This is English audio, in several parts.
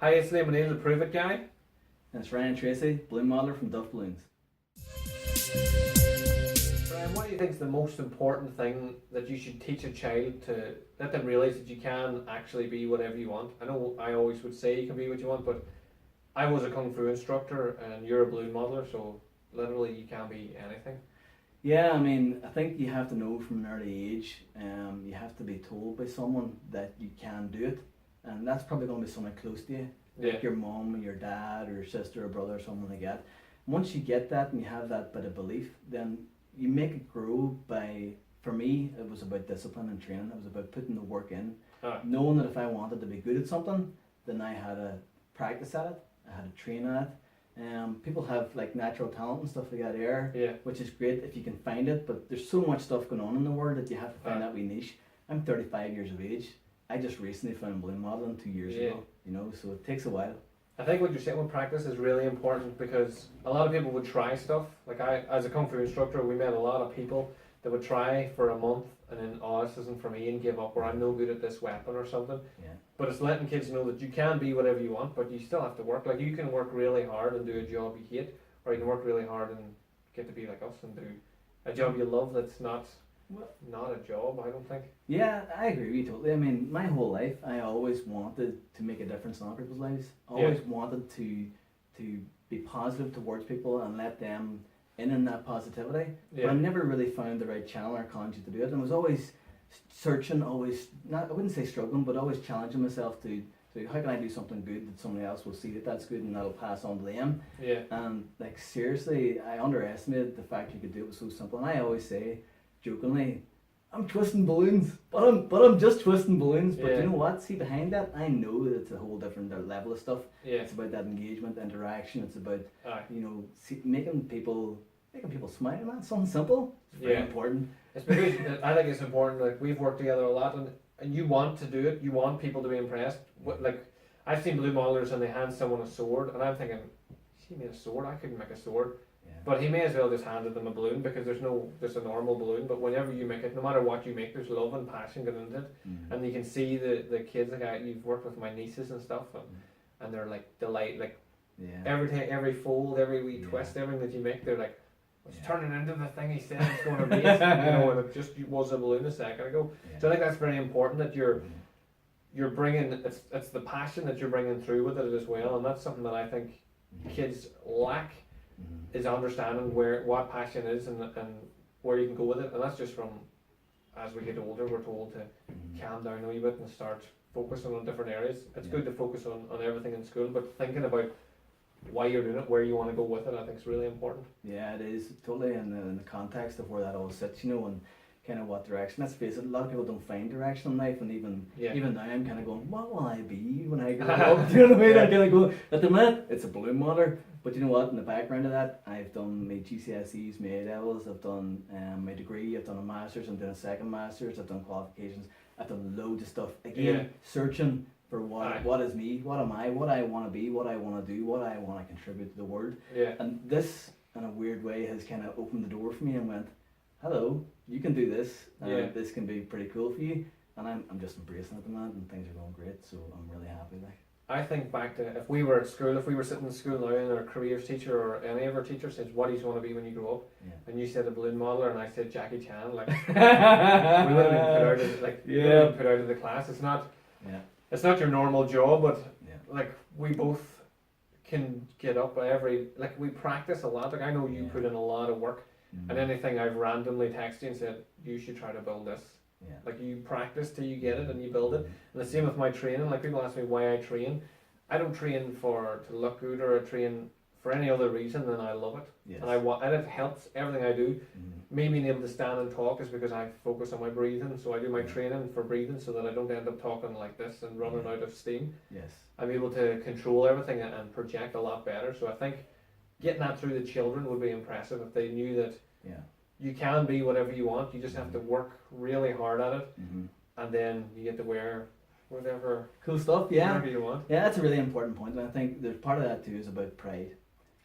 Hi, it's Neill, the Prove It guy. And it's Ryan Tracy, balloon modeler from Duff Balloons. Ryan, what do you think is the most important thing that you should teach a child to let them realise that you can actually be whatever you want? I know I always would say you can be what you want, but I was a Kung Fu instructor and you're a balloon modeler, so literally you can be anything. Yeah, I mean, I think you have to know from an early age, you have to be told by someone that you can do it. And that's probably going to be someone close to you, like your mum or your dad or your sister or brother or someone like that. Once you get that and you have that bit of belief, then you make it grow by, for me, it was about discipline and training. It was about putting the work in, knowing that if I wanted to be good at something, then I had to practice at it, I had to train at it. People have like natural talent and stuff like that there, which is great if you can find it, but there's so much stuff going on in the world that you have to find that wee niche. I'm 35 years of age. I just recently found balloon modeling 2 years ago, so it takes a while. I think what you're saying with practice is really important because a lot of people would try stuff. Like as a Kung Fu instructor, we met a lot of people that would try for a month and then, oh, this isn't for me, and give up, or I'm no good at this weapon or something. Yeah. But it's letting kids know that you can be whatever you want, but you still have to work. Like you can work really hard and do a job you hate, or you can work really hard and get to be like us and do a job you love that's not a job, I don't think. Yeah, I agree with you totally. I mean, my whole life, I always wanted to make a difference in other people's lives. I always wanted to be positive towards people and let them in that positivity. But I never really found the right channel or conduit to do it. And I was always searching, I wouldn't say struggling, but always challenging myself to how can I do something good that somebody else will see that that's good and that'll pass on to them. Yeah. And like seriously, I underestimated the fact you could do it was so simple. And I always say, jokingly, I'm twisting balloons, but I'm just twisting balloons. But you know what? See, behind that, I know that it's a whole different level of stuff. Yeah. It's about that engagement, interaction. It's about making people smile. Man, something simple. It's very important. It's because I think it's important. Like we've worked together a lot, and you want to do it. You want people to be impressed. Like I've seen balloon modelers and they hand someone a sword, and I'm thinking, she made a sword. I couldn't make a sword. But he may as well just handed them a balloon because there's a normal balloon. But whenever you make it, no matter what you make, there's love and passion going into it. And you can see the kids, like you've worked with my nieces and stuff, and they're like delight, like every fold, every wee twist, everything that you make, they're like, it's turning into the thing he said it's going to be. And it just was a balloon a second ago. So I think that's very important that you're bringing, it's the passion that you're bringing through with it as well. And that's something that I think kids lack. Is understanding what passion is and where you can go with it, and that's just from as we get older we're told to calm down a wee bit and start focusing on different areas. It's good to focus on everything in school, but thinking about why you're doing it, where you want to go with it, I think is really important. Yeah, it is totally in the context of where that all sits, and kind of what direction. Let's face it, a lot of people don't find direction in life, and even now I'm kind of going, what will I be when I grow up? Do you know what I mean? I kind of go, at the minute, it's a balloon modeler, but you know what, in the background of that, I've done my GCSEs, my A-levels, I've done my degree, I've done a master's, I'm doing a second master's, I've done qualifications, I've done loads of stuff. Again, searching for what is me, what am I, what I want to be, what I want to do, what I want to contribute to the world. Yeah. And this, in a weird way, has kind of opened the door for me and went, hello, you can do this, this can be pretty cool for you, and I'm just embracing it, man, and things are going great, so I'm really happy. Like, I think back to if we were at school, if we were sitting in school now and our careers teacher or any of our teachers says, what do you want to be when you grow up? And you said a balloon modeler and I said Jackie Chan, like we would have been put out of the class. It's not your normal job, but like we both can get up we practice a lot. Like I know you put in a lot of work. And anything I've randomly texted you and said, you should try to build this. Yeah. Like you practice till you get it and you build it. And the same with my training. Like people ask me why I train. I don't train to look good or I train for any other reason than I love it. Yes. And it helps everything I do. Me being able to stand and talk is because I focus on my breathing. So I do my training for breathing so that I don't end up talking like this and running out of steam. Yes. I'm able to control everything and project a lot better. So I think getting that through the children would be impressive if they knew that you can be whatever you want. You just have to work really hard at it, and then you get to wear whatever cool stuff. Whatever you want. Yeah, that's a really important point, and I think there's part of that too is about pride.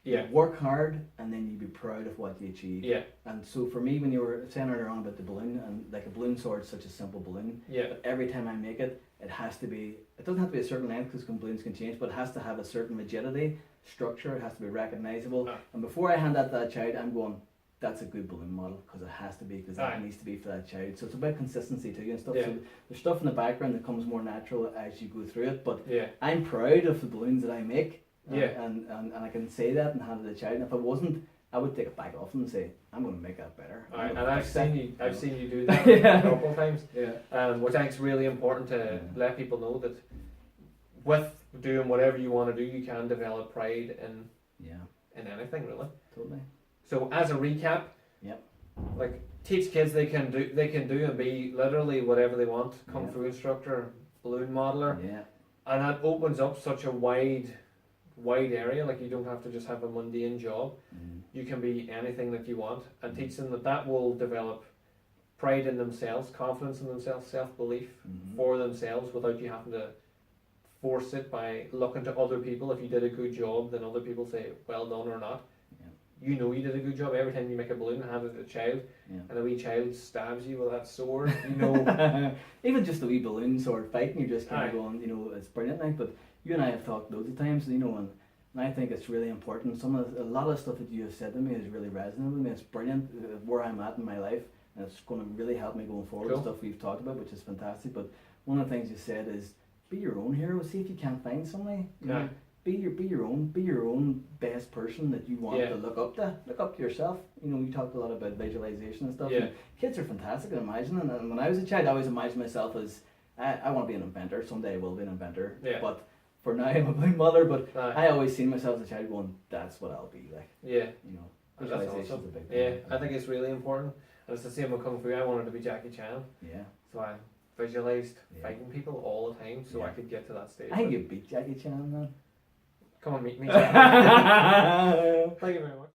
Yeah. You work hard, and then you be proud of what you achieve. Yeah. And so for me, when you were saying earlier on about the balloon, and like a balloon sword is such a simple balloon. Yeah. But every time I make it, it has to be, it doesn't have to be a certain length because balloons can change, but it has to have a certain rigidity, structure, it has to be recognizable. And before I hand that to that child, I'm going, that's a good balloon model because it has to be, because that needs to be for that child. So it's about consistency too and stuff. So there's stuff in the background that comes more natural as you go through it. But I'm proud of the balloons that I make. And I can say that and hand it to the child. And if I wasn't, I would take it back off them and say, I'm going to make that better. And I've seen you do that a couple of times. Which I think is really important to let people know that with doing whatever you want to do, you can develop pride in anything really. Totally. So as a recap, like teach kids they can do and be literally whatever they want. Kung Fu instructor, balloon modeler, and that opens up such a wide area. Like you don't have to just have a mundane job. You can be anything that you want, and teach them that will develop pride in themselves, confidence in themselves, self-belief for themselves without you having to force it by looking to other people. If you did a good job, then other people say well done or not. You know you did a good job every time you make a balloon and hand it to a child, and a wee child stabs you with that sword. You know, even just a wee balloon sword fighting, you're just kind of going, you know, it's brilliant. Like, but you and I have talked loads of times, you know, and I think it's really important. A lot of stuff that you have said to me has really resonated with me. It's brilliant where I'm at in my life, and it's going to really help me going forward. Cool. Stuff we've talked about, which is fantastic. But one of the things you said is be your own hero. See if you can't find somebody. You know, be your own best person that you want to look up to. Look up to yourself. You know, we talked a lot about visualization and stuff. And kids are fantastic at imagining. And when I was a child, I always imagined myself as I want to be an inventor. Someday I will be an inventor. But for now, I'm a balloon mother. But I always seen myself as a child going, that's what I'll be like. You know, visualization is a big thing. I think it's really important. And it's the same with Kung Fu. I wanted to be Jackie Chan. So I visualized fighting people all the time so I could get to that stage. I think you beat Jackie Chan, man. Come on, meet me. Thank you very much.